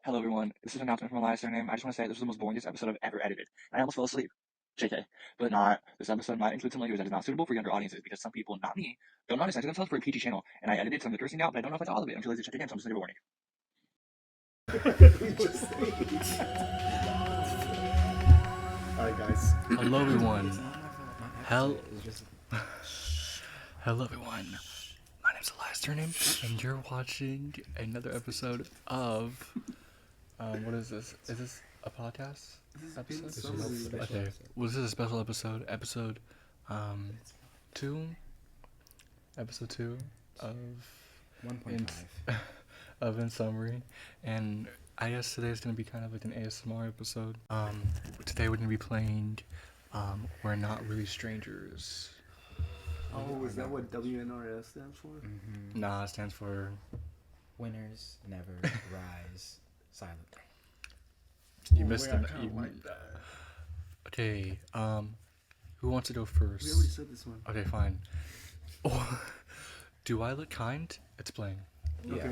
Hello everyone, this is an announcement from Elias surname. I just want to say this was the most boringest episode I've ever edited. I almost fell asleep. JK. But not. This episode might include some language that is not suitable for younger audiences because some people, not me, don't know how to censor themselves for a PG channel. And I edited some of the cursing out, but I don't know if I saw all of it until I checked again, so I'm just going to give a warning. Alright guys. Hello everyone. Hello everyone. My name's Elias Turnham, and you're watching another episode of what is this? Is this a podcast? Okay. Well, this is a special episode. Episode 2 of 1.5 of In-Summaery, and I guess today is gonna be kind of like an ASMR episode. Today we're gonna be playing We're Not Really Strangers. Oh, is that what WNRS stands for? Mm-hmm. Nah, it stands for Winners never rise silently. You missed it. Okay, who wants to go first? We already said this one. Okay, fine. Oh, do I look kind? It's playing. Okay.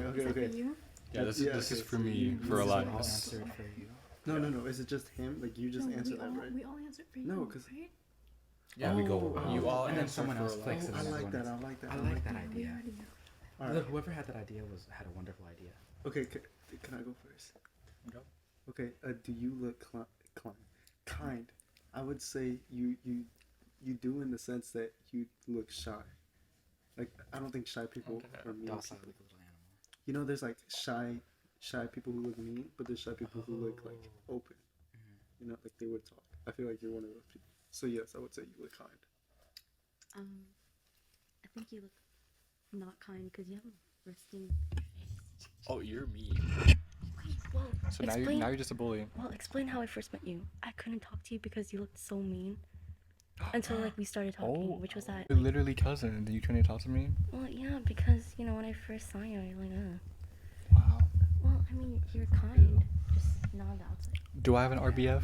Yeah, this is for me, you- for this is Elias. I'll answer it for you. No. Is it just him? Like you just answered that, right? We all answered for you. No, 'cause- right? Yeah, we go. Oh, You all and and then then someone else Oh, clicks. and I then like everyone that. else- I like that. I like that We idea. already know. All right. Whoever had that idea had a wonderful idea. Okay. Can I go first? Go. Okay. Do you look kind? I would say you do in the sense that you look shy. Like I don't think shy people are mean. Docile people. like a little animal. You know, there's like shy people who look mean, but there's shy people who look like open. You know, like they would talk. I feel like you're one of those people. So yes, I would say you look kind. I think you look not kind because you have a resting. Oh, you're mean. Okay, well, So now you're just a bully. Well, explain how I first met you. I couldn't talk to you because you looked so mean. Until like we started talking, which was that. We're literally cousins. You trying to talk to me? Well, yeah, because when I first saw you, I was like, Wow. Well, I mean, you're kind, just not on the outside. Do I have an RBF?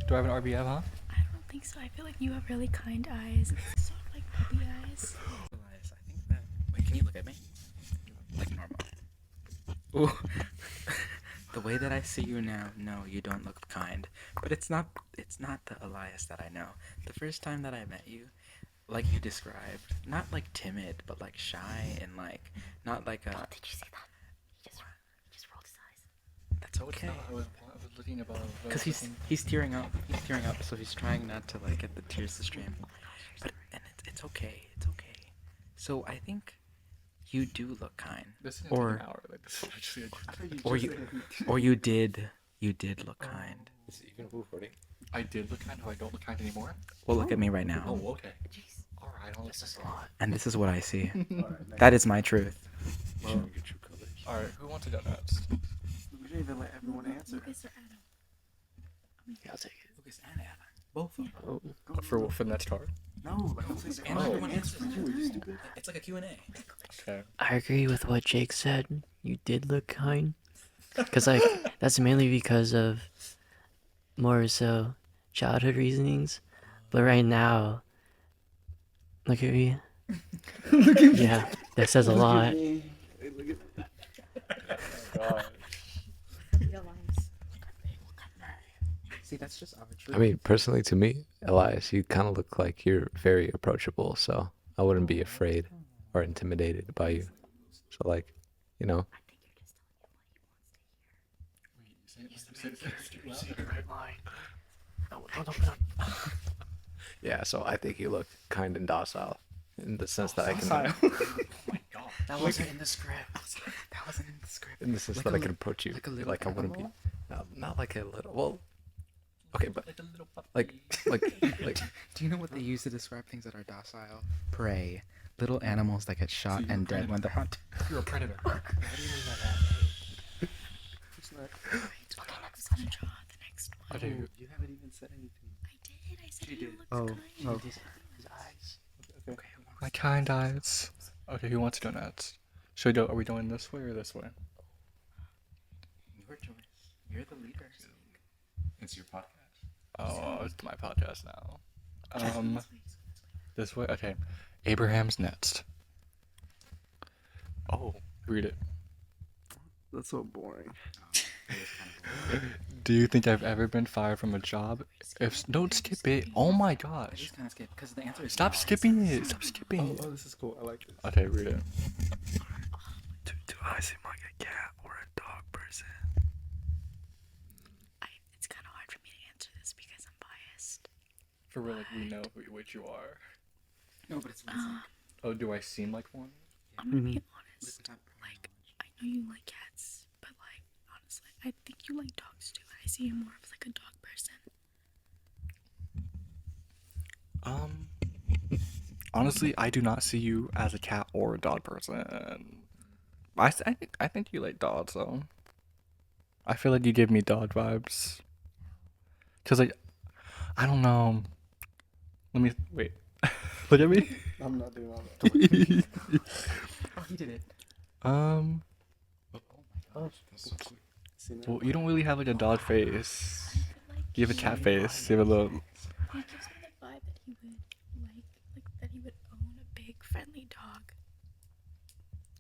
Do I have an RBF, huh? I don't think so. I feel like you have really kind eyes. Sort of like puppy eyes. Elias, I think that. Wait, can you look at me? Like normal. Ooh. The way that I see you now, no, you don't look kind. But it's not the Elias that I know. The first time that I met you, like you described, not like timid, but like shy and like not like a. Oh, did you see that? He just rolled his eyes. That's okay. I was looking above. Because he's tearing up. He's tearing up, so he's trying not to like get the tears to stream. But it's okay. It's okay. So I think you do look kind, This isn't or an hour. Like this is actually a or you did look kind. Is it even recording? I did look kind. Oh, I don't look kind anymore. Well, look at me right now, Oh, okay. Jeez. All right. I'll This is a lot. and this is what I see. Alright, That is my truth. All right. Who wants to go next? we didn't even let everyone answer. Lucas or Adam? Yeah, I'll take it. Lucas and Anna, both of them. For the next card. No, I don't say that. And everyone answers. You stupid. It's like a Q&A. Okay. I agree with what Jake said. You did look kind. Because, like, that's mainly because of more so childhood reasonings. But right now, look at me. Yeah, that says a lot. Hey, look at God. Your lines. See, that's just our truth. I mean, personally, to me, Elias, you kind of look like you're very approachable, so I wouldn't be afraid or intimidated by you. So, like, you know, I think you're just telling him what he wants to hear. yeah. So I think you look kind and docile in the sense that I can, That wasn't in the script. That wasn't in the script. in the sense Like that a I can li- approach you, like a little like I wouldn't be, animal? not like a little. Well, okay, but Like a little puppy. like Do you know what they use to describe things that are docile? Prey. Little animals that get shot you're and a dead predator. when they're hunted. You're a predator. Okay, next one. Draw the next one. Okay. You haven't even said anything. I did. I said You you did. looked Oh. kind. Okay. My kind eyes. Okay, who wants to go next? Should we go? Are we going this way or this way? Your choice. You're the leader. It's your podcast. Oh, it's my podcast now. This way. Okay. Abraham's next. Oh, read it. That's so boring. Do you think I've ever been fired from a job? Don't skip it. Oh my gosh. Kind of skip because the answer is Stop no. skipping it. Stop skipping Oh, it. this is cool. I like this. Okay, read it. Do I seem like a cat or a dog person? It's kind of hard for me to answer this because I'm biased. For real, like we know which you are. No, but it's Oh, do I seem like one? I'm gonna be honest. Like, I know you like cats, but like, honestly, I think you like dogs too. I see you more of like a dog person. Honestly, I do not see you as a cat or a dog person. I think you like dogs though. I feel like you give me dog vibes. Cause like, I don't know. Let me wait. Look at me. I'm not doing all that. Oh, he did it. Um. See now? Well, you don't really have like a dog face. You have a cat face. You have a little. He gives me the vibe that he would like that he would own a big friendly dog.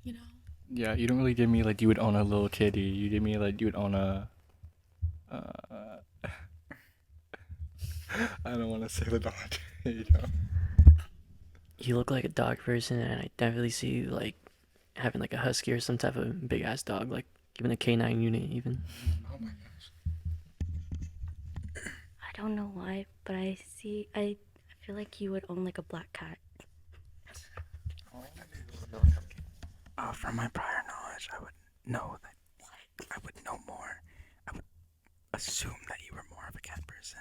You know? Yeah, you don't really give me like you would own a little kitty. You give me like you would own a. I don't want to say the dog. You know. You look like a dog person, and I definitely see you like having like a husky or some type of big ass dog, like even a canine unit, even. Oh my gosh. I don't know why, but I feel like you would own like a black cat. From my prior knowledge, I would know that. I would know more. I would assume that you were more of a cat person,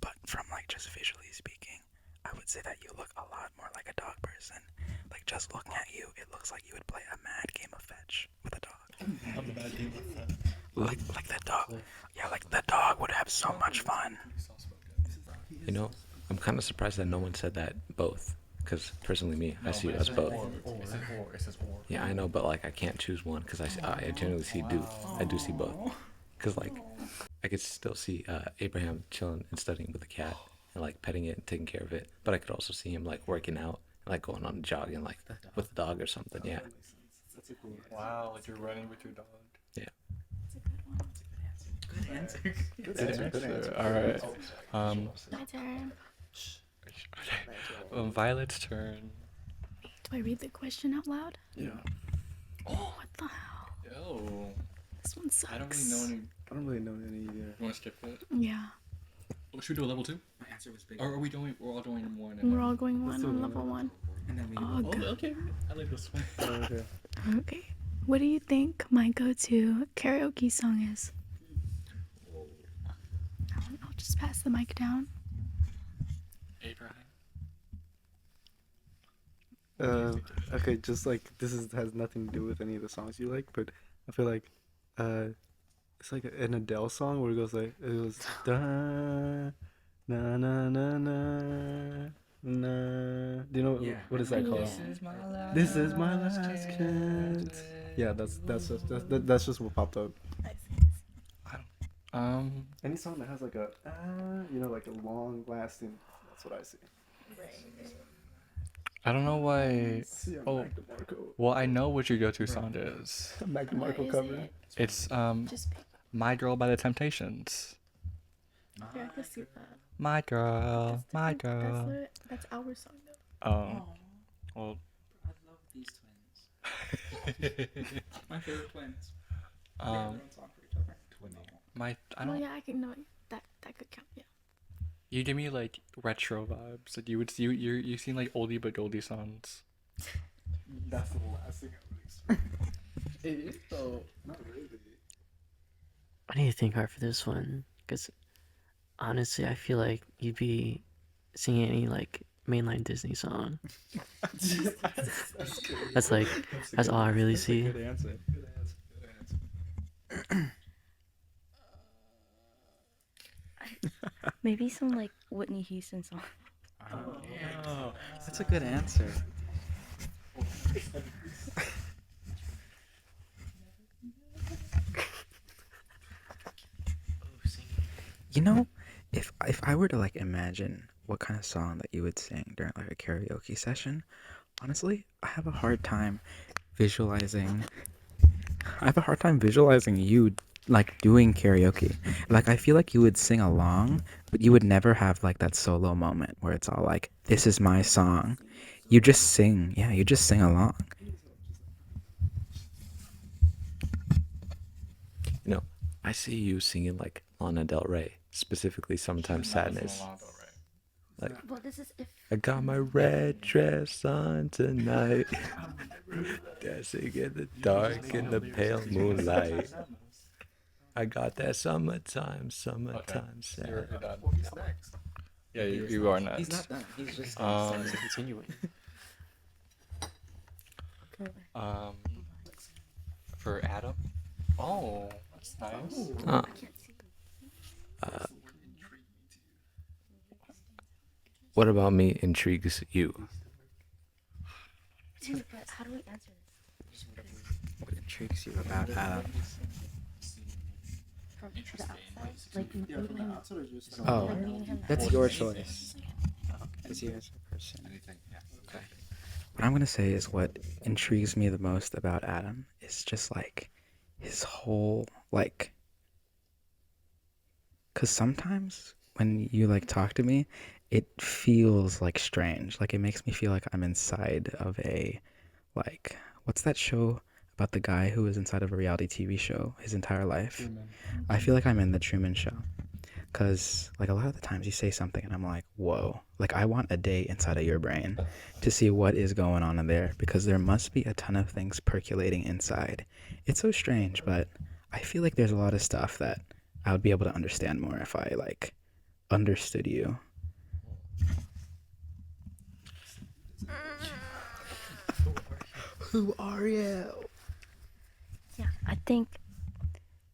but from like just visually speaking, I would say that you look a lot more like a dog person. Like just looking at you, it looks like you would play a mad game of fetch with a dog. Like the dog. Yeah, like the dog would have so much fun. You know, I'm kind of surprised that no one said that both. Because personally, me, I see you as both. It says or. Yeah, I know, but like I can't choose one because I generally I do see both. Because like I could still see Abraham chilling and studying with a cat and like petting it and taking care of it. But I could also see him like working out and like going on a jog and like with a dog or something. Yeah. That's a cool answer. Wow, like you're running with your dog. Yeah. Good answer. Good answer. Good answer. All right. My turn. Violet's turn. Do I read the question out loud? Yeah. Oh, what the hell? Oh, This one sucks. I don't really know any. I don't really know any either. You want to skip it? Yeah. Oh, should we do a level 2? My answer was big. Or are we doing? We're all doing one. We're all going Let's one do on it. level 1. And then we Oh, good. okay. I like this one. Okay. Okay. What do you think my go-to karaoke song is? I'll just pass the mic down. Abraham. Okay, just like has nothing to do with any of the songs you like, but I feel like it's like an Adele song where it goes da na na na na na. Do you know what is that called? Yeah. This is my last chance. Yeah, that's just what popped up. Any song that has like a like a long lasting. That's what I see. I don't know why. Yeah, Oh, Mac DeMarco. well, I know what your go-to song is. Mac What DeMarco is cover. it? It's Just pick. "My Girl" by the Temptations. Yeah, I can see that. My girl, my That's girl. different. That's our song though. Oh, well. I love these twins. My favorite twins. Um, my I Oh don't. yeah, I can know that could count. Yeah. You give me like retro vibes. Like you seem like oldie but goldie songs. That's the last thing I would expect. It is though. Not really. I need to think hard for this one, because honestly, I feel like you'd be singing any like mainline Disney song. That's like that's all I really see. Good answer. Good answer. Good answer. Maybe some like Whitney Houston song. Oh, that's a good answer. You know, if I were to like imagine what kind of song that you would sing during like a karaoke session, honestly, I have a hard time visualizing you like doing karaoke. Like I feel like you would sing along, but you would never have like that solo moment where it's all like, this is my song. You just sing. Yeah, you just sing along. You know, I see you singing like Lana Del Rey, specifically Sometimes Sadness. Like, Well, this is if I got my red dress on tonight, dancing in the dark in the pale moonlight. I got that summertime sad. You're done. Yeah, you are next. He's not done. He's just Continuing. Um, for Adam. Oh, that's nice. What about me intrigues you? dude, but how do we answer this? What intrigues you about Adam? From the outside, like meeting him. Oh, Like meeting him. that's your choice. As you as a person. What I'm gonna say is what intrigues me the most about Adam is just like his whole like. Cause sometimes when you like talk to me, it feels like strange. Like it makes me feel like I'm inside of a like what's that show about the guy who was inside of a reality TV show his entire life? I feel like I'm in the Truman Show. Cause like a lot of the times you say something and I'm like, whoa. Like I want a day inside of your brain to see what is going on in there because there must be a ton of things percolating inside. It's so strange, but I feel like there's a lot of stuff that I would be able to understand more if I like understood you. Who are you? Yeah, I think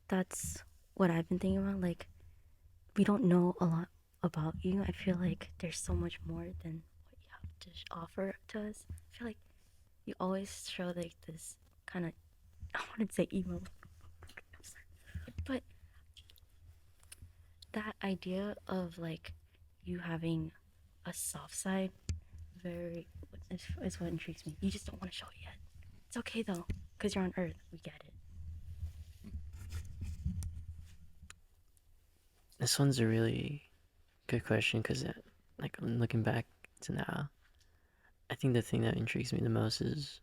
that's what I've been thinking about. Like, we don't know a lot about you. I feel like there's so much more than what you have to offer to us. I feel like you always show like this kind of, I wouldn't say emo, but that idea of like you having a soft side very is what intrigues me. You just don't want to show it yet. It's okay though, because you're on Earth. We get it. This one's a really good question because, like, I'm looking back to now, I think the thing that intrigues me the most is,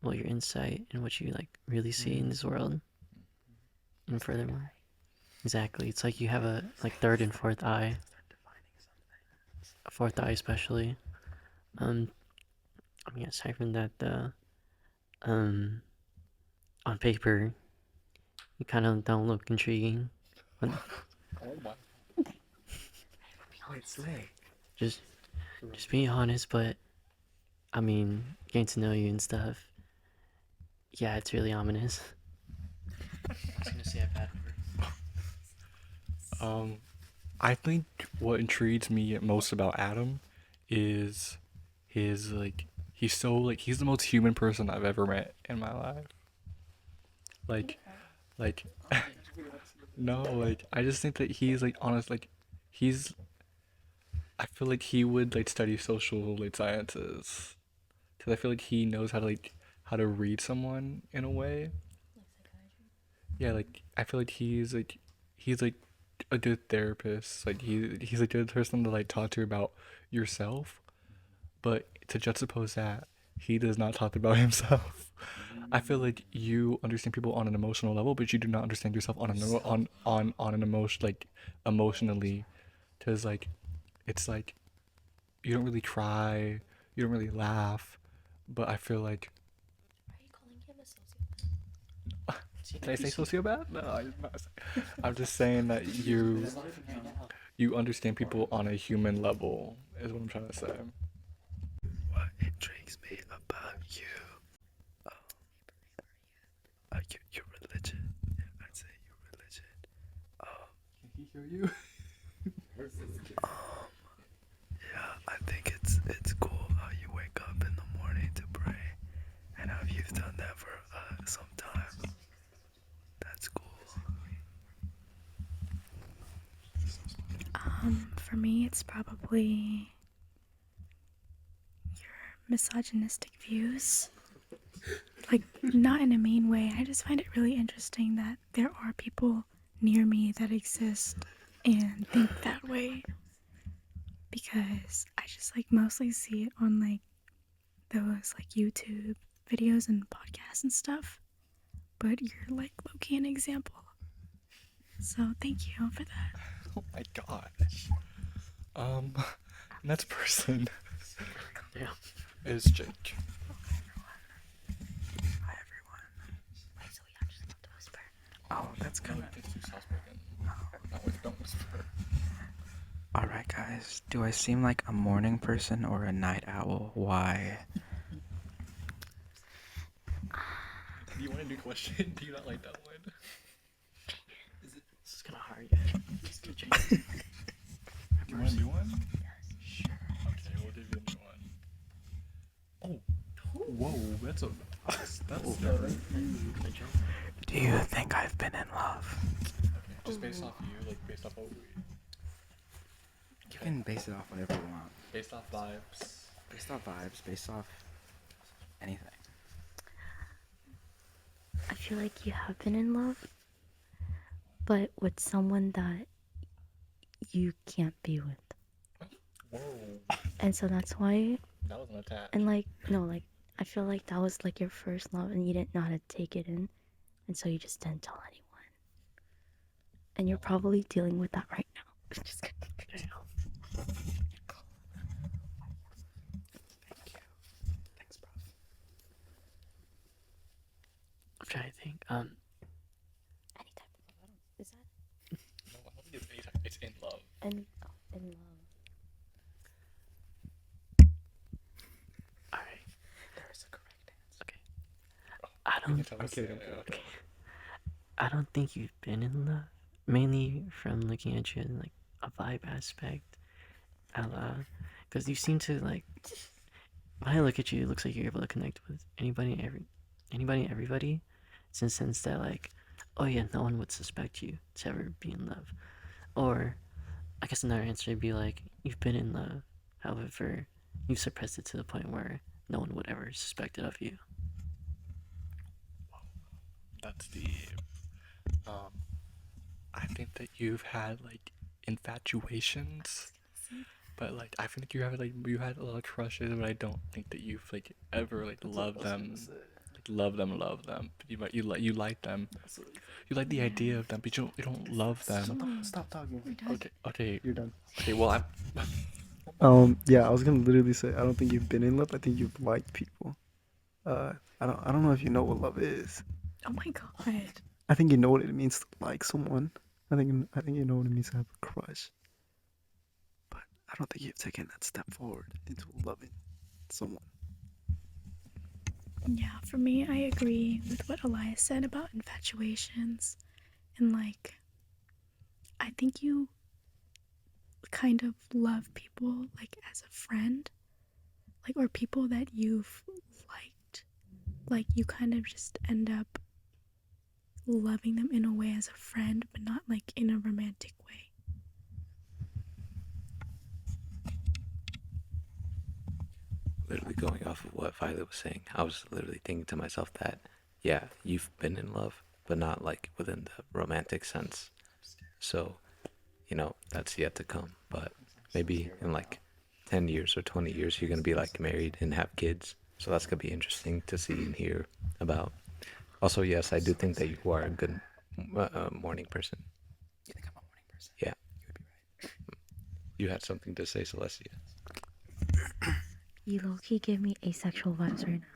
well, your insight and what you like really see in this world. And furthermore, exactly, it's like you have a like third and fourth eye, a fourth eye especially. I mean, aside from that, on paper, you kind of don't look intriguing. But just being honest, but I mean, getting to know you and stuff. Yeah, it's really ominous. I was gonna say a bad word. I think what intrigues me most about Adam is his like he's the most human person I've ever met in my life. Like no, like I just think that he's like honest, like he's I feel like he would like study social like sciences because I feel like he knows how to read someone in a way. Yeah, like I feel like he's like a good therapist. Like he's a good person to like talk to about yourself. But to juxtapose that, he does not talk about himself. I feel like you understand people on an emotional level, but you do not understand yourself on an emotion like emotionally, because like it's like you don't really cry, you don't really laugh, but I feel like. Are you calling him a sociopath? Did I say sociopath? No, I did not say. I'm just saying that you understand people on a human level is what I'm trying to say. What intrigues me about you? Your religion. I'd say your religion. Can he hear you? Yeah, I think it's cool how you wake up in the morning to pray, and how you've done that for some time. That's cool. For me, it's probably your misogynistic views. like not in a mean way. I just find it really interesting that there are people near me that exist and think that way. Because I just like mostly see it on like those like YouTube videos and podcasts and stuff. But you're like low-key an example. So thank you for that. Oh my gosh. Next person Yeah. is Jake. Hi everyone. Wait, so we actually have to whisper. Oh, that's kind of. It's too soft-spoken. No, wait, don't whisper. All right, guys. Do I seem like a morning person or a night owl? Why? Do you want a new question? Do you not like that one? This is kind of hard. Yeah. Just do change. Do you want a new one? Sure. Okay, we'll give you a new one. Oh. Whoa, that's different. Do you think I've been in love? Okay, just based off you, like based off what we... You can base it off whatever you want. Based off vibes. Based off vibes, based off anything. I feel like you have been in love, but with someone that you can't be with. Whoa. And so that's why, That was an attack. and like, no, like, I feel like that was like your first love and you didn't know how to take it in. And so you just didn't tell anyone. And you're probably dealing with that right now. Just kidding. Thank you. Thanks, bro. I'm trying to think. Any type of love. Is that? No, I don't think it's A-type. It's in love. In love. Alright. There is a correct answer. Okay. I You can don't. tell us. Okay, Yeah, okay. I don't think you've been in love. Mainly from looking at you in like a vibe aspect. Because you seem to like. When I look at you, it looks like you're able to connect with anybody, and everybody. It's in the sense that like, oh yeah, no one would suspect you to ever be in love. Or, I guess another answer would be like, you've been in love, however, you've suppressed it to the point where no one would ever suspect it of you. That's deep. I think that you've had like infatuations, but like I think you have like you had a lot of crushes, but I don't think that you've like ever like loved them, like love them. But you like them, you like the idea of them, but you don't love them. Stop talking. Okay, You're done. okay. Well, I'm. Yeah, I was gonna literally say I don't think you've been in love. I think you've liked people. I don't know if you know what love is. Oh my god. I think you know what it means to like someone. I think you know what it means to have a crush. But I don't think you've taken that step forward into loving someone. Yeah, for me, I agree with what Elias said about infatuations. And like, I think you kind of love people like as a friend, like, or people that you've liked. Like, you kind of just end up loving them in a way as a friend, but not like in a romantic way. Literally going off of what Violet was saying, I was literally thinking to myself that, yeah, you've been in love, but not like within the romantic sense. So, that's yet to come. But maybe in like 10 years or 20 years, you're going to be like married and have kids. So that's going to be interesting to see and hear about. Also, yes, I do think that you are a good morning person. You think I'm a morning person? Yeah. You would be right. You had something to say, Celestia. You low-key give me asexual vibes right now.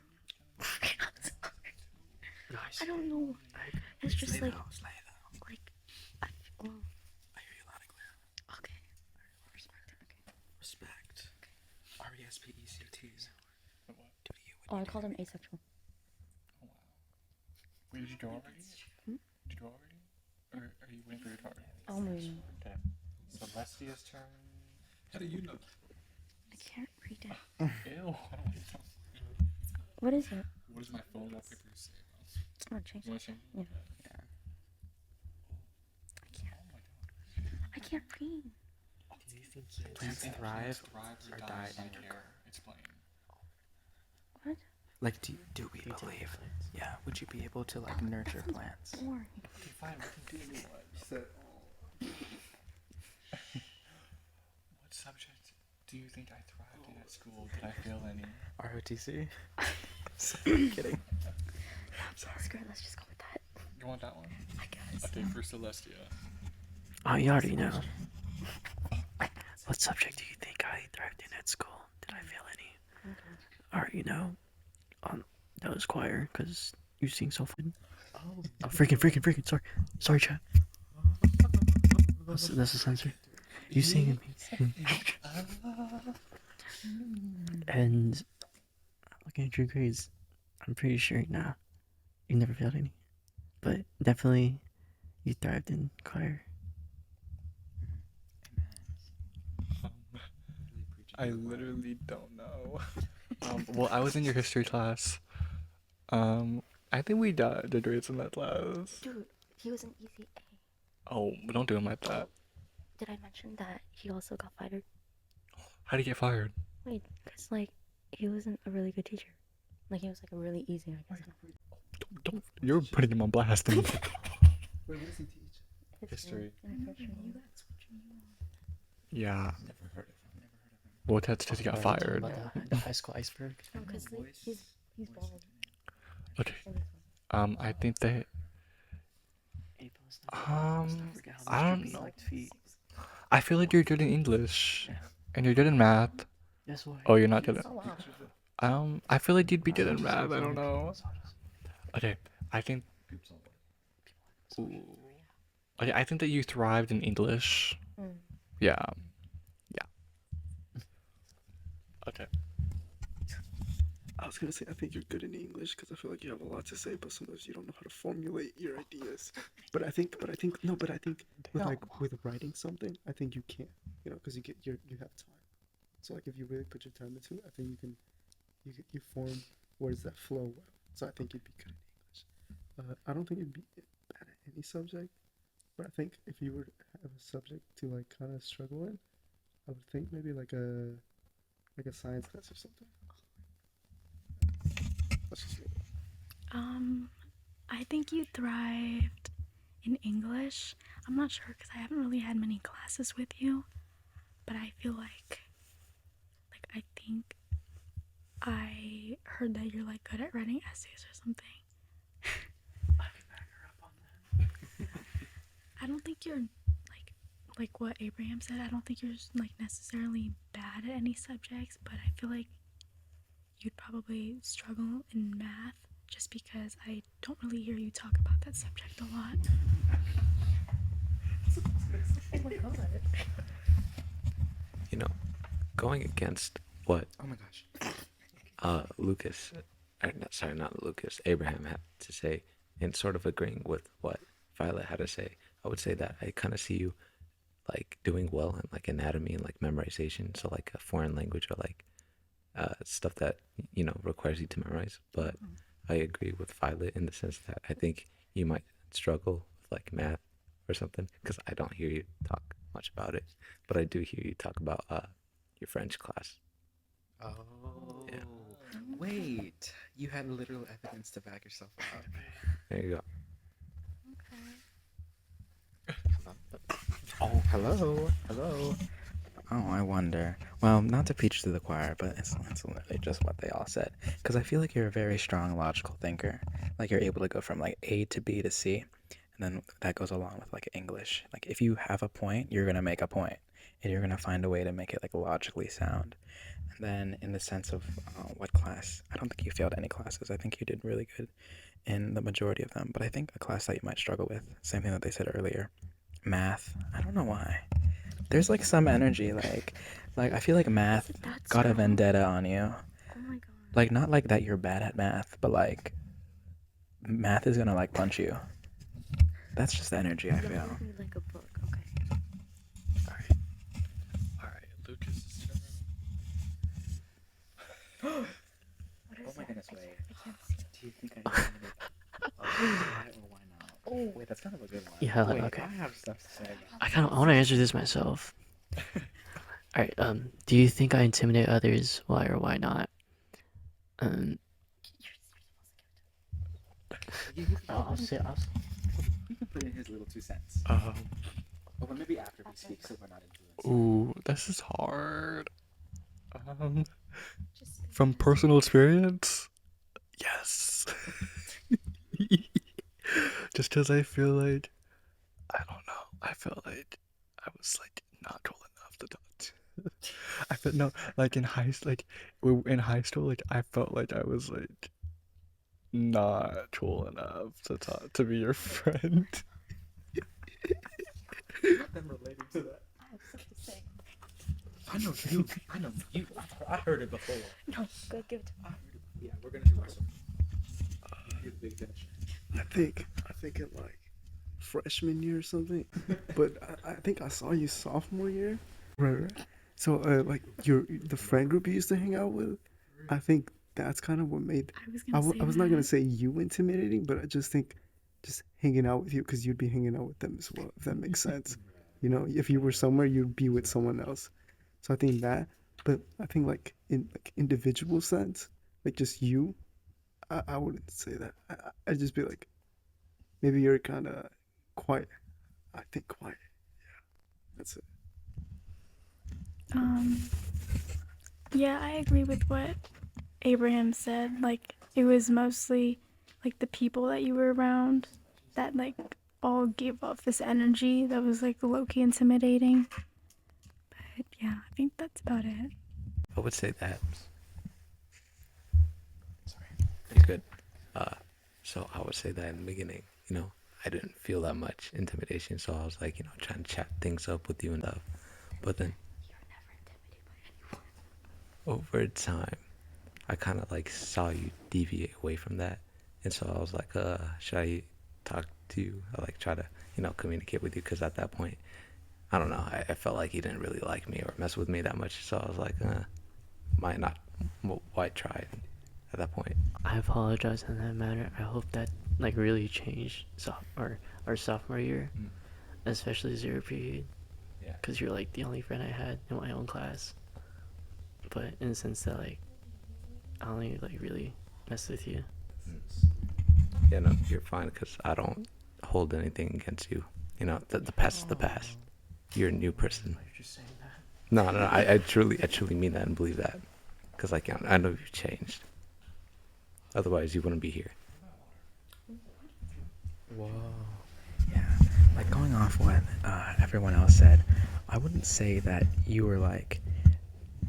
Nice. I don't know. It's just Slay like, though, slay though. well, I hear you loud and clear. okay. Respect. R-E-S-P-E-C-T. What? Do to you Oh, what I you called do. him asexual. Wait, did you go already? Hmm? Did you go already? Or are you waiting for your turn? I'm waiting. Okay. Celestia's turn. How do you know? I can't read it. Ew. I don't want to know. What is it? What does my phone wallpaper say? I'm gonna change You it. want to change? Yeah. Yeah. I can't read. Do you think you Plants thrive or or die die in in your care. Explain. What? Like, do we believe? Yeah. Would you be able to like nurture plants? Boring. Okay, fine, we can do a new one. What subject do you think I thrived in at school? Did I fail any? ROTC. Kidding. Screw it, let's just go with that. You want that one? I guess. Okay, for Celestia. Oh, you already know. What subject do you think I thrived in at school? Did I fail any? Okay. I already know. That was choir, because you sing so fun. Oh, freaking. Sorry, chat. That's a censor. You sing and and looking at your grades, I'm pretty sure you never failed any. But definitely, you thrived in choir. I literally don't know. Well, I was in your history class. I think we did grades in that class. Dude, he was an easy A. Oh, but don't do him like that. Did I mention that he also got fired? How'd he get fired? Wait, because, like, he wasn't a really good teacher. Like, he was, like, a really easy, I guess. Don't. You're putting him on blast. Wait, what does he teach? History. Yeah. Yeah. Never heard of him. Well, that's because he got fired. About the high school iceberg. No, because he's bald. Okay. I think they. I don't know. I feel like you're good in English, and you're good in math. That's why. Oh, you're not good Oh, wow. I feel like you'd be good in math. I don't know. Okay, I think. Ooh. Okay, I think that you thrived in English. Mm. Yeah. Okay. I was gonna say I think you're good in English because I feel like you have a lot to say, but sometimes you don't know how to formulate your ideas. But I think with writing something, I think you can, because you have time. So like if you really put your time into it, I think you form words that flow well. So I think you'd be good in English. I don't think you'd be bad at any subject, but I think if you were to have a subject to like kind of struggle in, I would think maybe like a science class or something. Let's just I think you thrived in English. I'm not sure because I haven't really had many classes with you, but I feel like I think I heard that you're like good at writing essays or something. I can back her up on that. I don't think you're like what Abraham said. I don't think you're like necessarily bad at any subjects, but I feel like you'd probably struggle in math just because I don't really hear you talk about that subject a lot. Oh my god. Going against what Oh my gosh. Lucas, not Lucas, Abraham had to say, and sort of agreeing with what Violet had to say, I would say that I kind of see you like doing well in like anatomy and like memorization, so like a foreign language or like stuff that requires you to memorize. But I agree with Violet in the sense that I think you might struggle with like math or something, because I don't hear you talk much about it, but I do hear you talk about your French class. Oh. Yeah. Wait. You had literal evidence to back yourself up. There you go. Oh, hello. Oh, I wonder. Well, not to preach to the choir, but it's literally just what they all said. Because I feel like you're a very strong logical thinker. Like you're able to go from like A to B to C, and then that goes along with like English. Like if you have a point, you're gonna make a point, and you're gonna find a way to make it like logically sound. And then in the sense of what class, I don't think you failed any classes. I think you did really good in the majority of them. But I think a class that you might struggle with, same thing that they said earlier, math. I don't know why. There's like some energy, like I feel like math got a vendetta on you. Oh my god. Like not like that you're bad at math, but like math is gonna like punch you. That's just the energy I feel. Read me like a book, okay? Alright, Lucas's turn. What is Oh my that? goodness, I wait. can't see. Do you think I intimidated? Why or why not? Oh wait, that's kind of a good one. Yeah, Wait, okay. I have stuff to say about I want to answer this myself. Alright, do you think I intimidate others? Why or why not? I'll say. He can put in his little 2 cents. Or maybe after we speak, so we're not influenced. Ooh, this is hard. From personal experience, yes. Just because I feel like, I don't know, I felt like I was like not cool enough to touch. I felt no, like in high school, like I felt like I was like not cool enough to talk to be your friend. Them relating to that. I know you. I heard it before. No, go give it to me. I heard it. Yeah, we're gonna do wrestle. You're the big finish. I think in like freshman year or something, but I think I saw you sophomore year. Right. So like the friend group you used to hang out with, I think that's kind of what made. I was not gonna say you intimidating, but I just think just hanging out with you because you'd be hanging out with them as well, if that makes sense. You know, if you were somewhere, you'd be with someone else. So I think that, but I think like in like individual sense, like just you, I wouldn't say that. I'd just be like, maybe you're kind of quiet. I think quiet. Yeah, that's it. Yeah, I agree with what Abraham said. Like, it was mostly like the people that you were around that like all gave off this energy that was like low-key intimidating. But yeah, I think that's about it. I would say that. Sorry. You're good. So I would say that in the beginning, I didn't feel that much intimidation. So I was like, trying to chat things up with you and stuff. But then over time, I kind of like saw you deviate away from that. And so I was like, should I talk to you? I like try to, communicate with you. Because at that point, I don't know, I felt like you didn't really like me or mess with me that much. So I was like, why try at that point? I apologize in that matter. I hope that like really changed our sophomore year, especially zero period. Yeah. Because you're like the only friend I had in my own class. But in the sense that like I only like really mess with you. Yeah, no, you're fine because I don't hold anything against you. The past is the past. You're a new person. You're just saying that. No, I truly mean that and believe that. Because I know you've changed. Otherwise, you wouldn't be here. Whoa. Yeah, like going off what everyone else said, I wouldn't say that you were like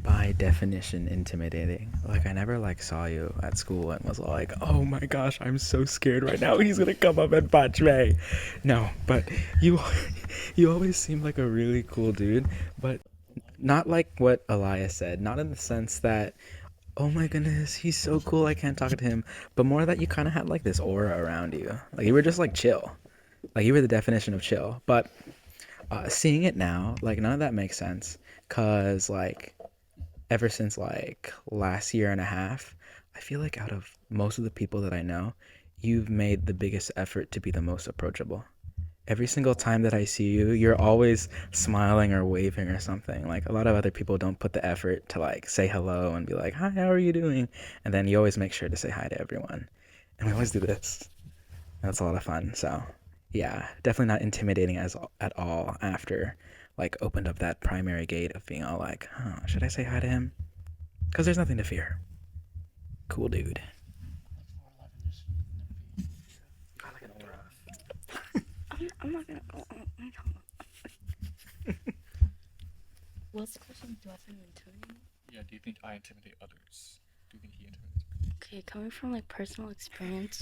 by definition intimidating. Like I never like saw you at school and was like, oh my gosh, I'm so scared right now, he's gonna come up and punch me. No, but you always seemed like a really cool dude, but not like what Elias said, not in the sense that, oh my goodness, he's so cool, I can't talk to him, but more that you kind of had like this aura around you. Like you were just like chill. Like you were the definition of chill. But seeing it now, like none of that makes sense. Cause like ever since like last year and a half, I feel like out of most of the people that I know, you've made the biggest effort to be the most approachable. Every single time that I see you, you're always smiling or waving or something. Like a lot of other people don't put the effort to like say hello and be like, hi, how are you doing? And then you always make sure to say hi to everyone. And we always do this. And it's a lot of fun. So yeah, definitely not intimidating at all after like opened up that primary gate of being all like, should I say hi to him? Because there's nothing to fear. Cool dude. I'm not gonna. What's the question? Do I find him intimidating? Yeah, do you think I intimidate others? Do you think he intimidates me? Okay, coming from like personal experience.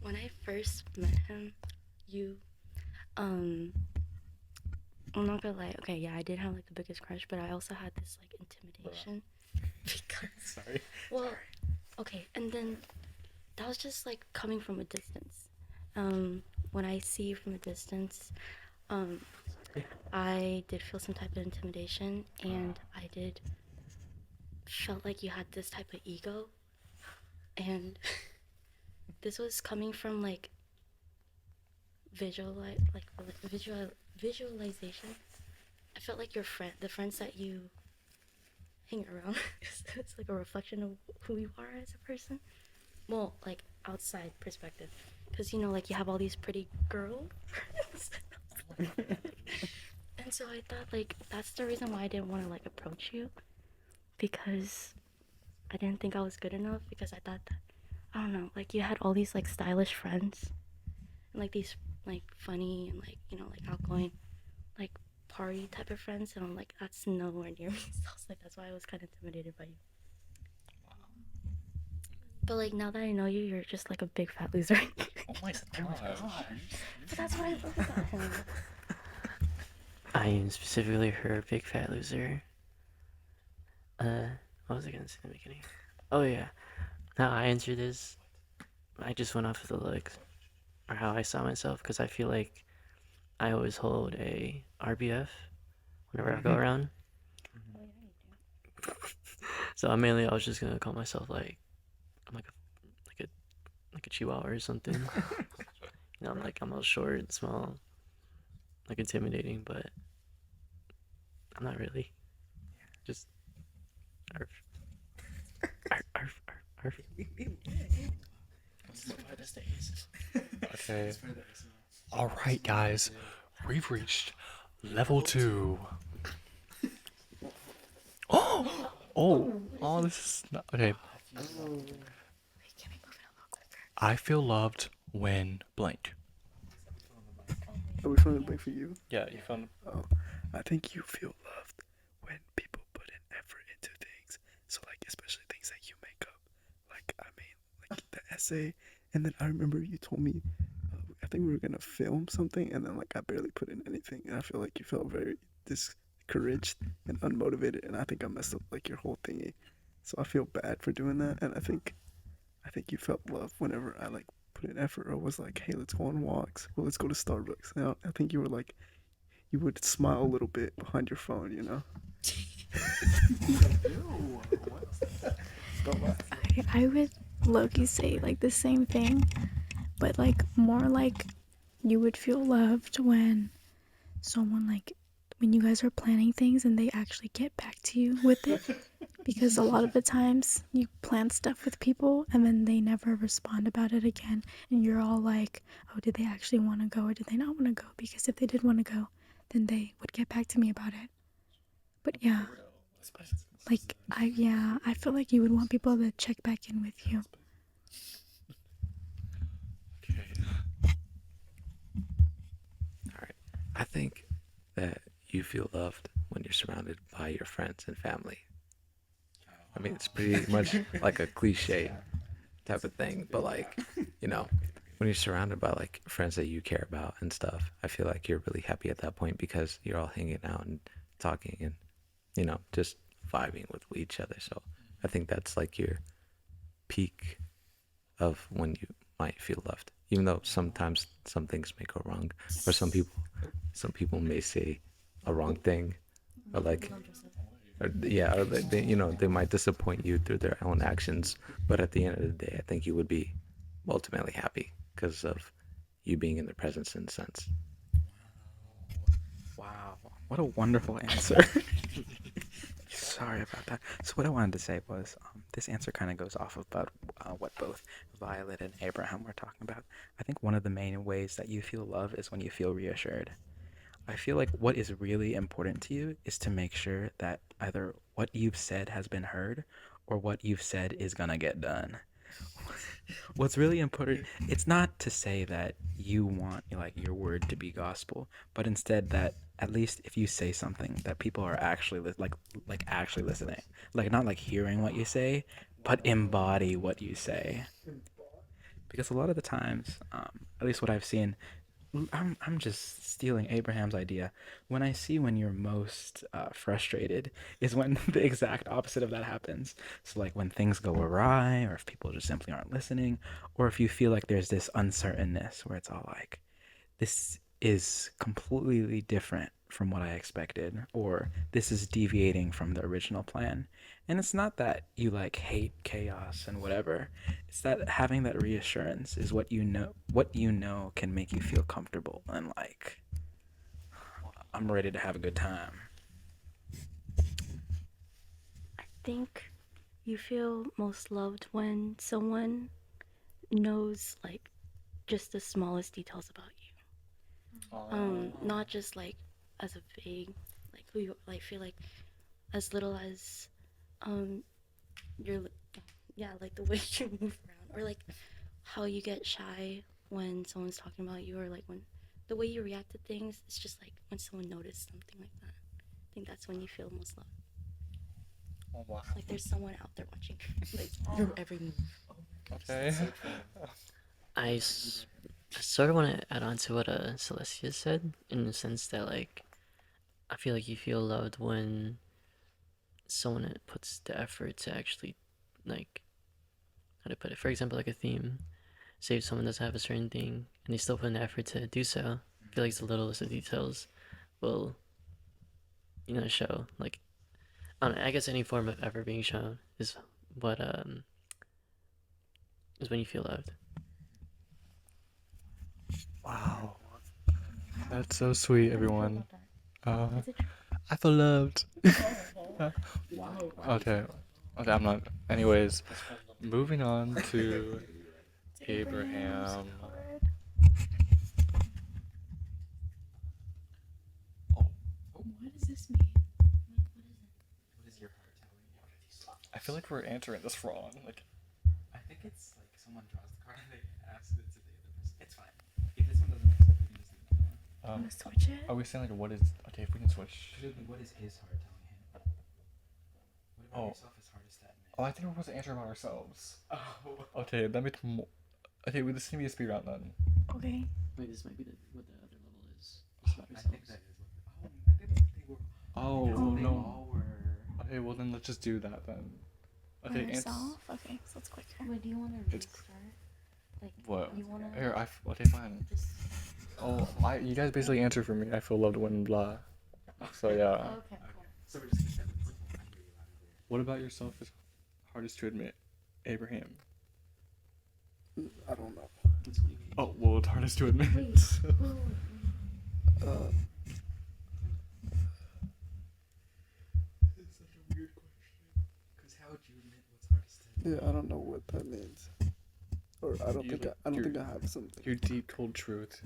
When I first met him, I'm not gonna lie. Okay, yeah, I did have like the biggest crush, but I also had this like intimidation because. Sorry. Well, okay, and then that was just like coming from a distance. When I see you from a distance, I did feel some type of intimidation, and I did felt like you had this type of ego, and this was coming from like visualization. I felt like your friend, the friends that you hang around. It's like a reflection of who you are as a person. Well, like outside perspective, because you know, like you have all these pretty girls. And so I thought like that's the reason why I didn't want to like approach you, because I didn't think I was good enough, because I thought that, I don't know, like you had all these like stylish friends and like these like funny and like, you know, like outgoing like party type of friends, and I'm like, that's nowhere near me. So I was like, that's why I was kind of intimidated by you. But like now that I know you, you're just like a big fat loser. Oh my gosh. But that's what I love about him. I am specifically her big fat loser. What was I gonna say in the beginning? Oh yeah. Now I answered this. I just went off of the looks, or how I saw myself, because I feel like I always hold a RBF whenever I go around. So I was just gonna call myself like I'm like a chihuahua or something. You know, I'm all short, small, like intimidating, but I'm not really. Just arf. Arf, arf, arf, arf. Okay. All right, guys. We've reached level 2. Oh, this is not okay. I feel loved when blank. Are we trying to blank for you? Yeah, you found. Oh, I think you feel loved when people put in effort into things. So like, especially things that you make up. Like, I mean, like the essay. And then I remember you told me, I think we were gonna film something, and then like I barely put in anything, and I feel like you felt very discouraged and unmotivated, and I think I messed up like your whole thingy. So I feel bad for doing that, and I think you felt love whenever I like put in effort or was like, hey, let's go on walks, or let's go to Starbucks. Now I think you were like, you would smile a little bit behind your phone, you know. I would low-key say like the same thing, but like more like you would feel loved when someone like when you guys are planning things and they actually get back to you with it, because a lot of the times you plan stuff with people and then they never respond about it again, and you're all like, oh, did they actually want to go or did they not want to go? Because if they did want to go, then they would get back to me about it. But yeah, like I feel like you would want people to check back in with you. All right. I think that you feel loved when you're surrounded by your friends and family. I mean, it's pretty much like a cliche type of thing, but like, you know, when you're surrounded by like friends that you care about and stuff, I feel like you're really happy at that point because you're all hanging out and talking and, you know, just vibing with each other. So I think that's like your peak of when you might feel loved, even though sometimes some things may go wrong, or some people may say a wrong thing, or like, or they you know, they might disappoint you through their own actions, but at the end of the day, I think you would be ultimately happy because of you being in their presence in a sense. Wow, what a wonderful answer. Sorry about that. So what I wanted to say was, this answer kind of goes off about what both Violet and Abraham were talking about. I think one of the main ways that you feel love is when you feel reassured. I feel like what is really important to you is to make sure that either what you've said has been heard or what you've said is gonna get done. What's really important, it's not to say that you want like your word to be gospel, but instead that at least if you say something that people are actually actually listening, like not like hearing what you say, but embody what you say. Because a lot of the times, at least what I've seen, I'm just stealing Abraham's idea. When you're most frustrated is when the exact opposite of that happens. So like when things go awry, or if people just simply aren't listening, or if you feel like there's this uncertainness where it's all like, this is completely different from what I expected, or this is deviating from the original plan. And it's not that you like hate chaos and whatever. It's that having that reassurance is what you know can make you feel comfortable and like, I'm ready to have a good time. think you feel most loved when someone knows like just the smallest details about you. Not just like as a vague, like who you like feel like as little as um your yeah, like the way you move around or like how you get shy when someone's talking about you or like when the way you react to things. It's just like when someone noticed something like that. I think that's when you feel most loved. Oh wow. Like there's someone out there watching. Like Your every move. Okay. I sort of want to add on to what Celestia said in the sense that like I feel like you feel loved when someone puts the effort to actually like how to put it. For example, like a theme. Say if someone doesn't have a certain thing and they still put in the effort to do so. I feel like it's the littlest of details will show like I don't know, I guess any form of effort being shown is what is when you feel loved. Wow. That's so sweet, everyone. I feel loved. Okay. Okay, I'm not. Anyways, moving on to Abraham. What does this mean? I feel like we're answering this wrong. Like, I think it's like someone draws the card and they ask it to the other person. It's fine. If this one doesn't make sense, we can just leave it alone. Wanna switch it? are we saying like what is? Okay, if we can switch. What is his heart telling him? What about Oh. yourself is hardest to admit? Oh, I think we're supposed to answer about ourselves. Oh. Okay, that makes more. Okay, well, this is gonna be a speed round then. Okay. Wait, this might be what the other level is. I think that is what. Oh, I think they were. Oh They no. all were. Okay, well then let's just do that then. Okay, Myself? Okay, so it's quicker. wait, do you want to It's- restart? Like What? you want to Here, okay, fine. just Oh, you guys basically answer for me. I feel loved when blah. So yeah. okay. So we're just gonna step in. I hear you loud and clear. What about yourself is hardest to admit, Abraham? I don't know. Oh, well, it's hardest to admit. Uh, It's such a weird question. Because how would you admit what's hardest to admit? yeah, I don't know what that means. Or I don't You think like- I don't you're- think I have something. Your deep, cold truth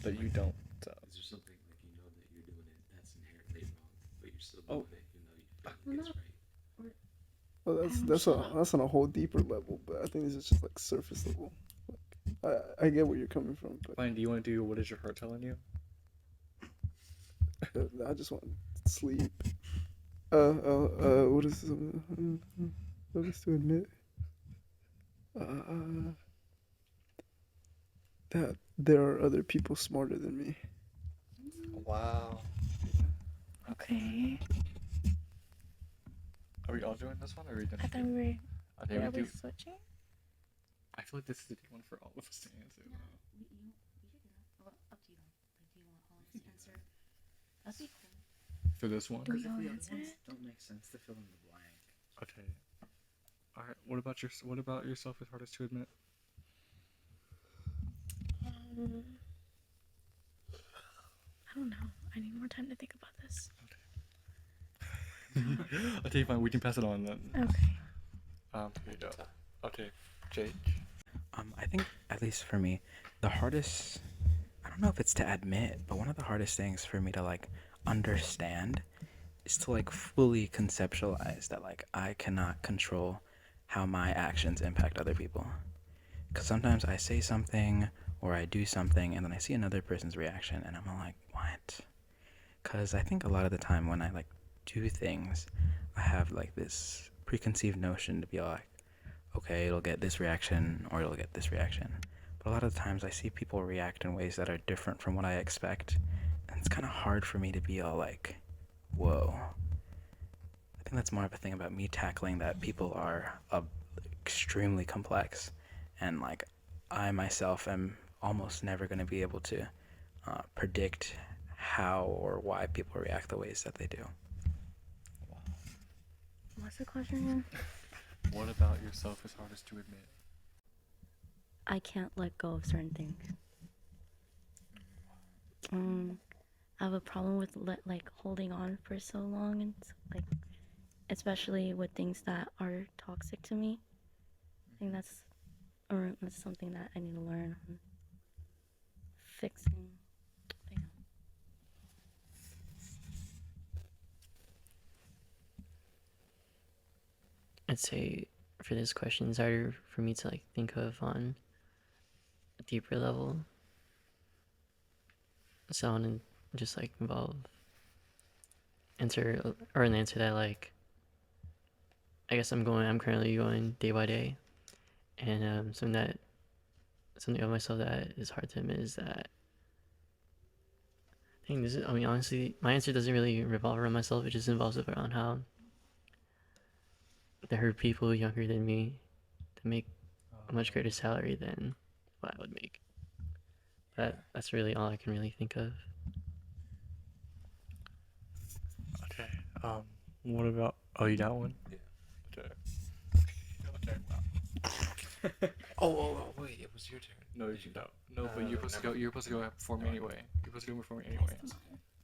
that you don't. So. Is there something like you know that you're doing it that's inherently wrong, but you're still Oh. doing it, you know you feel like it's right? Well, that's on a whole deeper level, but I think this is just like surface level. Like, I get where you're coming from, but Fine, do you want to do what is your heart telling you? I just want to sleep. What is what is to admit? That there are other people smarter than me. Wow. Okay. Are we all doing this one, or are we gonna? I thought we were. Okay, Are we we do. switching? I feel like this is a good one for all of us to answer. Well, up to you. Like, do you want all of us to answer? That'd be cool. For this one. Do we If all the other answer ones it? don't make sense to fill in the blank. Okay. All right. What about yourself is hardest to admit? I don't know. I need more time to think about this. Okay, fine. We can pass it on then. Okay. Here you go. Okay, Jake. I think, at least for me, the hardest, I don't know if it's to admit, but one of the hardest things for me to, like, understand is to, like, fully conceptualize that, like, I cannot control how my actions impact other people. Because sometimes I say something or I do something and then I see another person's reaction and I'm like, what? Because I think a lot of the time when I, like, do things, I have, like, this preconceived notion to be like, okay, it'll get this reaction or it'll get this reaction. But a lot of the times I see people react in ways that are different from what I expect. And it's kind of hard for me to be all like, whoa. I think that's more of a thing about me tackling that people are extremely complex. And like, I myself am almost never going to be able to predict how or why people react the ways that they do. What's the question again? What about yourself is hardest to admit? I can't let go of certain things. I have a problem with like holding on for so long and like especially with things that are toxic to me. I think that's something that I need to learn on fixing. But yeah. I'd say for this question, it's harder for me to like think of on a deeper level. So I want to just like answer an answer that like I guess I'm currently going day by day, and something of myself that is hard to admit is that I mean honestly my answer doesn't really revolve around myself. It just involves around how there are people younger than me that make a much greater salary than what I would make. That's really all I can really think of. Okay. What about? Oh, you got one? Yeah. Okay. Okay. Wait, it was your turn. No, you don't. No, but you're supposed to go. You're supposed to go before me anyway. You're supposed to go before me anyway.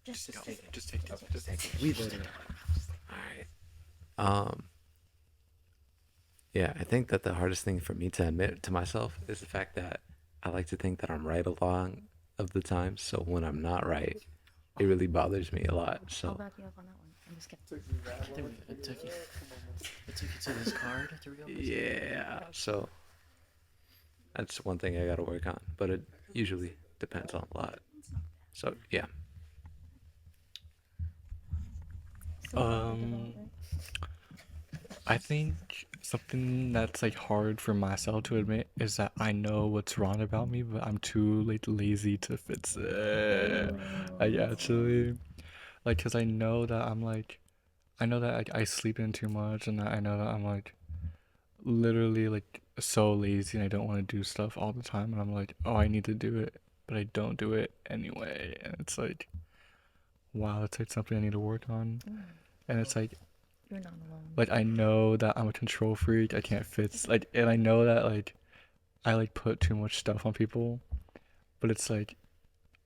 Just take it. Just take it. Just take it. We voted. All right. Yeah, I think that the hardest thing for me to admit to myself is the fact that I like to think that I'm right a lot of the time. So when I'm not right, it really bothers me a lot. I'll So back you up on that one. I'm just kidding. It took you to this card to reopen. yeah, so that's one thing I got to work on, but it usually depends on a lot. So yeah. I think something that's like hard for myself to admit is that I know what's wrong about me, but I'm too like lazy to fix it. I actually like, cause I know that I know that like I sleep in too much, and I know that I'm like literally like so lazy and I don't want to do stuff all the time, and I'm like, oh, I need to do it, but I don't do it anyway, and it's like, wow, that's like something I need to work on, and it's like. You're not alone. Like I know that I'm a control freak. I can't fix like, and I know that like I like put too much stuff on people, but it's like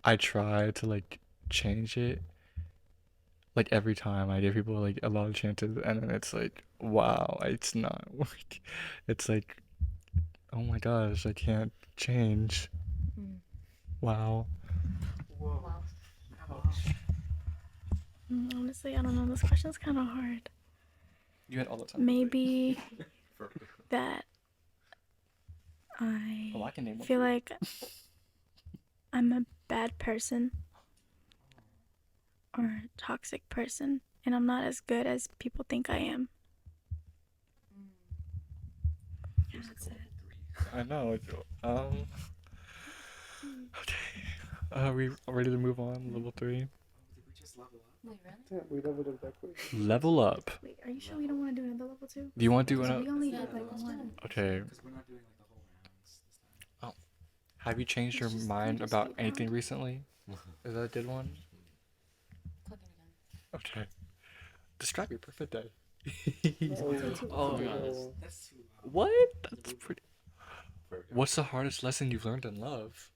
I try to like change it. Like every time I give people like a lot of chances, and then it's like, wow, it's not working. It's like, oh my gosh, I can't change. Wow. Honestly, I don't know. This question's kind of hard. You had all the time. Maybe that I Oh, I can name one. feel like I'm a bad person or a toxic person, and I'm not as good as people think I am. Yeah, that's it. I know. Okay. Are we ready to move on? Level 3. Wait, really? Yeah, we leveled up that quick. Level up. Wait, are you sure we don't want to do another level 2? Do you want to do Because another? we only did like one. Okay. Oh, have you changed your mind about anything recently? Is that a good one? Click it again. Okay. Describe your perfect day. Oh my god. What? That's pretty. What's the hardest lesson you've learned in love?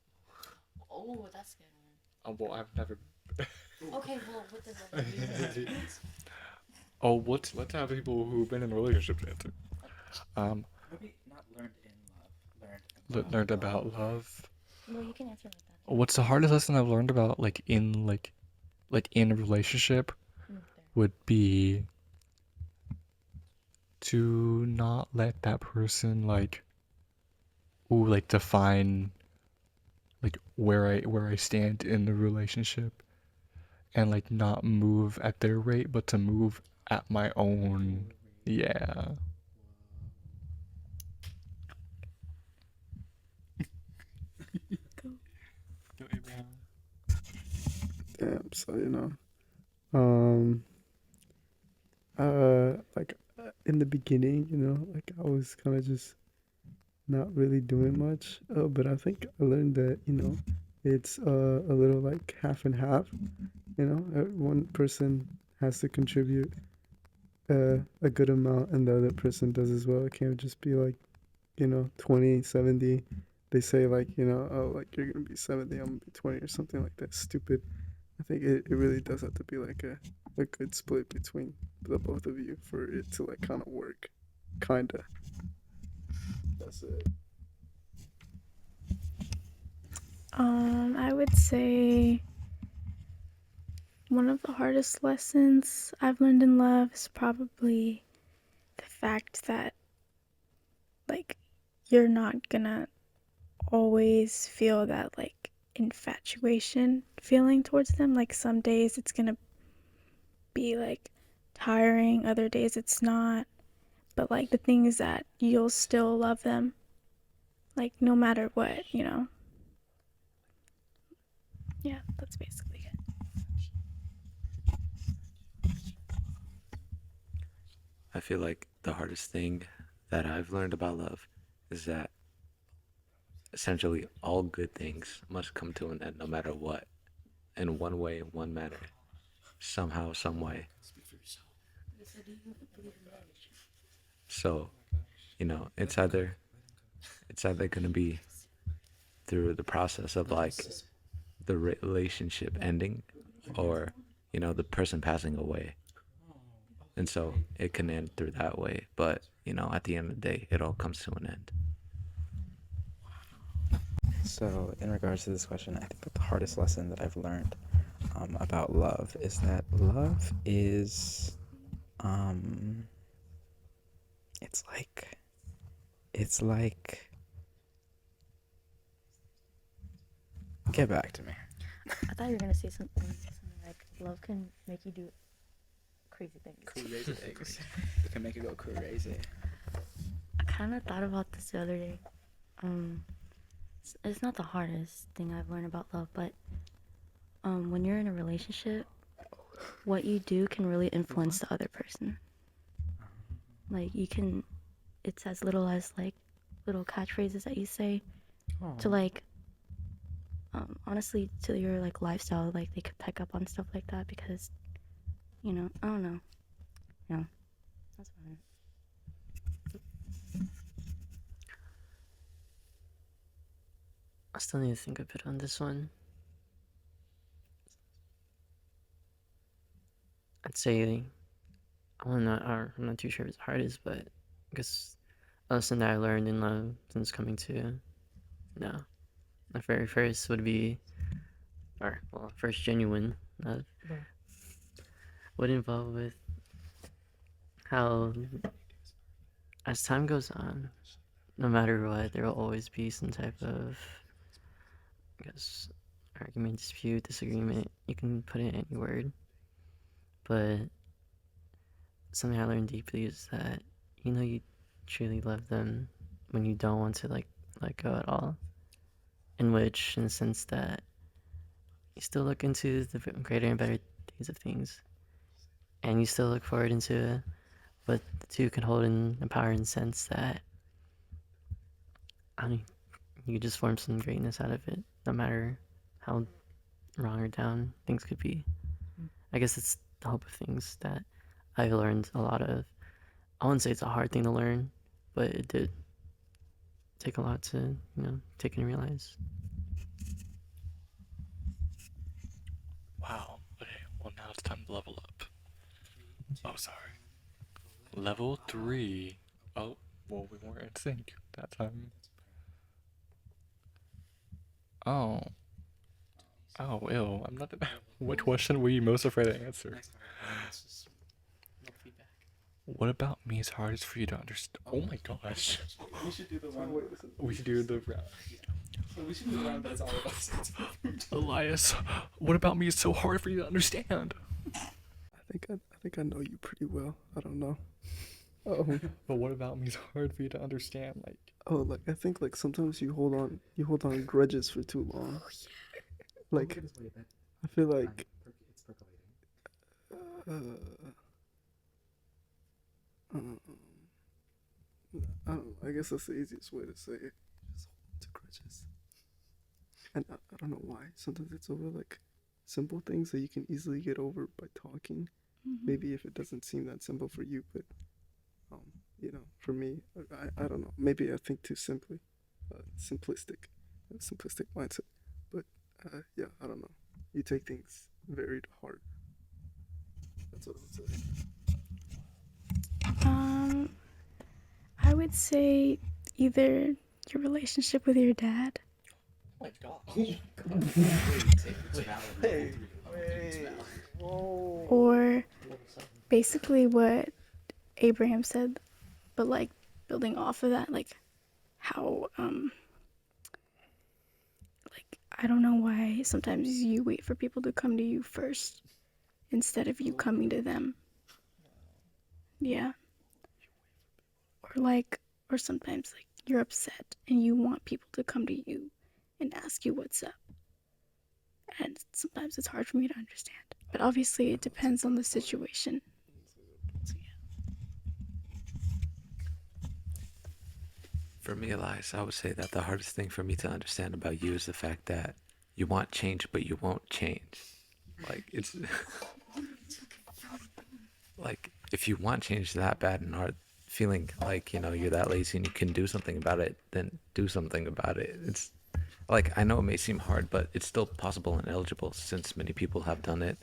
Oh, that's a good Oh, well, I've never. one. Okay, well, what does that mean? Oh, let's have people who've been in relationships answer. Maybe not learned in love. Learned about love. No, you can answer like that. What's the hardest lesson I've learned about like in a relationship would be to not let that person like define like where I stand in the relationship, and like not move at their rate, but to move at my own. Yeah. Go. Go, Abraham. Damn, so like in the beginning, like I was kind of just not really doing much. But I think I learned that, it's a little like half and half. One person has to contribute a good amount, and the other person does as well. It can't just be like, 20-70. They say like, oh, like you're gonna be 70, I'm gonna be 20 or something like that. Stupid. I think it really does have to be like a good split between the both of you for it to like kind of work. Kinda. That's it. I would say one of the hardest lessons I've learned in love is probably the fact that, like, you're not gonna always feel that, like, infatuation feeling towards them. Like, some days it's gonna be, like, tiring, other days it's not. But, like, the thing is that you'll still love them, like, no matter what, you know? Yeah, that's basically it. I feel like the hardest thing that I've learned about love is that essentially all good things must come to an end no matter what, in one way, one manner, somehow, some way. So, it's either gonna be through the process of like the relationship ending, or the person passing away. And so it can end through that way, but at the end of the day, it all comes to an end. So, in regards to this question, I think that the hardest lesson that I've learned about love is that love is, it's like, get back to me. I thought you were gonna say something like love can make you do crazy things. Crazy things. It can make you go crazy. I kind of thought about this the other day. It's not the hardest thing I've learned about love, but when you're in a relationship, what you do can really influence the other person. Like it's as little as like little catchphrases that you say to like honestly to your like lifestyle. Like they could pick up on stuff like that because I don't know. Yeah, that's what I mean. I still need to think a bit on this one. I'd say I'm not too sure if it's the hardest, but I guess a lesson that I learned in love since coming to my very first would be, first genuine love would involve with how as time goes on, no matter what, there will always be some type of, I guess, argument, dispute, disagreement. You can put it in any word. But something I learned deeply is that you truly love them when you don't want to let go at all. In the sense that you still look into the greater and better days of things, and you still look forward into what the two can hold in the power and sense that you just form some greatness out of it, no matter how wrong or down things could be. I guess it's the hope of things that I've learned a lot of. I wouldn't say it's a hard thing to learn, but it did take a lot to, take and realize. Wow. Okay. Well, now it's time to level up. Oh, sorry. Level 3. Oh, well, we weren't in sync that time. Oh. Oh, ew. I'm not. What question were you most afraid to answer? What about me is hardest for you to understand? Oh my gosh. We should do the one. We should do the round. We should do the round that's all about sense. Elias, what about me is so hard for you to understand? I think I know you pretty well. I don't know. But what about me is hard for you to understand? Like I think like sometimes you hold on grudges for too long. Like I feel like I don't know, I guess that's the easiest way to say it. Just hold on to grudges. And I don't know why. Sometimes it's over like simple things that you can easily get over by talking. Mm-hmm. Maybe if it doesn't seem that simple for you, but for me, I don't know. Maybe I think too simply, simplistic mindset. But yeah, I don't know. You take things very to heart. That's what I would say. I would say either your relationship with your dad. Oh my gosh. Or basically what Abraham said, but like building off of that, like how like I don't know why sometimes you wait for people to come to you first instead of you coming to them. Yeah. Or sometimes like you're upset and you want people to come to you and ask you what's up. And sometimes it's hard for me to understand. But obviously it depends on the situation. So yeah. For me, Elias, I would say that the hardest thing for me to understand about you is the fact that you want change, but you won't change. Like, it's like if you want change that bad and are feeling like, you're that lazy and you can do something about it, then do something about it. It's like, I know it may seem hard, but it's still possible and eligible since many people have done it.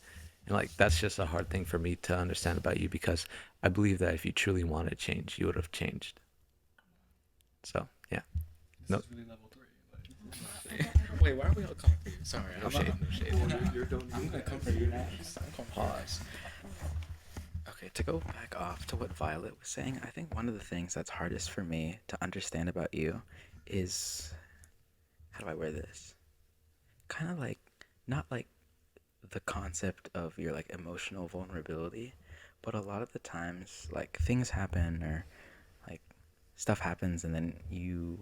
And like, that's just a hard thing for me to understand about you because I believe that if you truly wanted change, you would have changed. So, yeah. This No. is really level 3. Wait, why are we all coming for you? Sorry, No I'm shade, not. no shade. I'm gonna come for you next. Pause. Okay, to go back off to what Violet was saying, I think one of the things that's hardest for me to understand about you is, how do I wear this? Kind of like, not like the concept of your like emotional vulnerability, but a lot of the times like things happen or like stuff happens and then you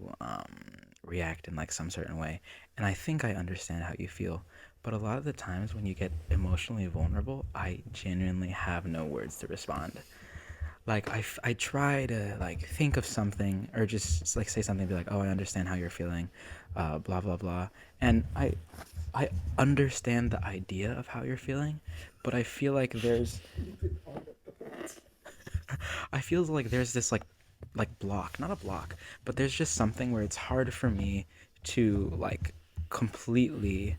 react in like some certain way, and I think I understand how you feel, but a lot of the times when you get emotionally vulnerable, I genuinely have no words to respond. Like I try to like think of something or just like say something, be like, oh, I understand how you're feeling, blah blah blah, and I understand the idea of how you're feeling, but I feel like there's I feel like there's this like block, not a block, but there's just something where it's hard for me to like completely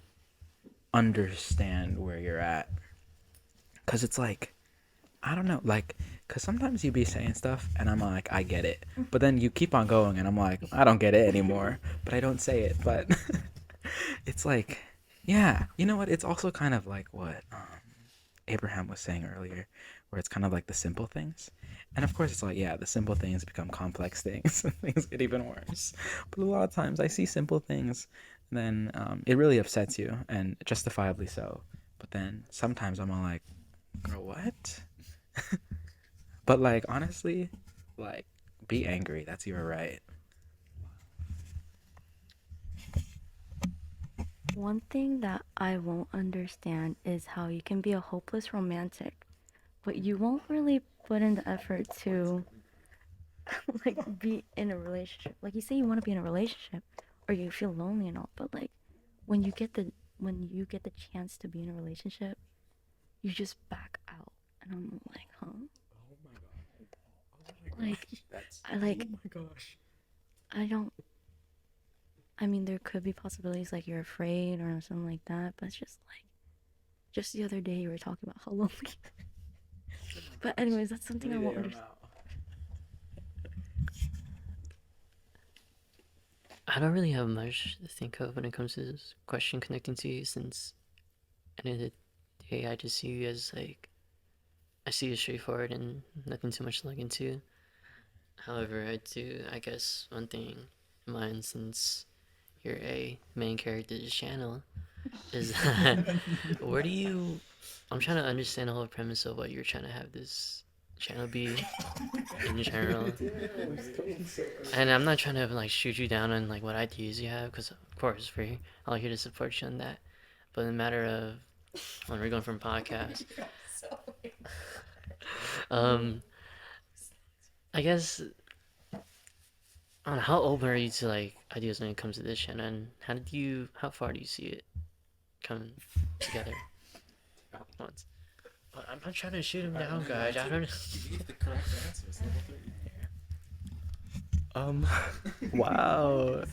understand where you're at, cuz it's like I don't know, like cuz sometimes you be saying stuff and I'm like I get it, but then you keep on going and I'm like I don't get it anymore, but I don't say it, but it's like yeah, you know what? It's also kind of like what Abraham was saying earlier, where it's kind of like the simple things. And of course, it's like, yeah, the simple things become complex things and things get even worse. But a lot of times I see simple things, and then it really upsets you, and justifiably so. But then sometimes I'm all like, girl, what? But like, honestly, like, be angry. That's your right. One thing that I won't understand is how you can be a hopeless romantic, but you won't really put in the effort to like be in a relationship. Like you say you want to be in a relationship or you feel lonely and all, but like when you get the chance to be in a relationship, you just back out. And I'm like, huh? Like I like Oh my gosh. I don't I mean there could be possibilities like you're afraid or something like that, but it's just like just the other day you were talking about how lonely. But anyways, that's something I won't understand. I don't really have much to think of when it comes to this question connecting to you, since at the end of the day, I just see you as like, I see you straightforward and nothing too much to look into. However, I do, I guess, one thing in mind, since you're a main character of this channel, is that where do you, I'm trying to understand the whole premise of what you're trying to have this channel be in general. And I'm not trying to like shoot you down on like what ideas you have, because of course we're all here to support you on that. But in the matter of when we're going from podcast, I guess I don't know, how open are you to like ideas when it comes to this channel, and how far do you see it come together once? But I'm not trying to shoot him down, guys. I don't. Wow.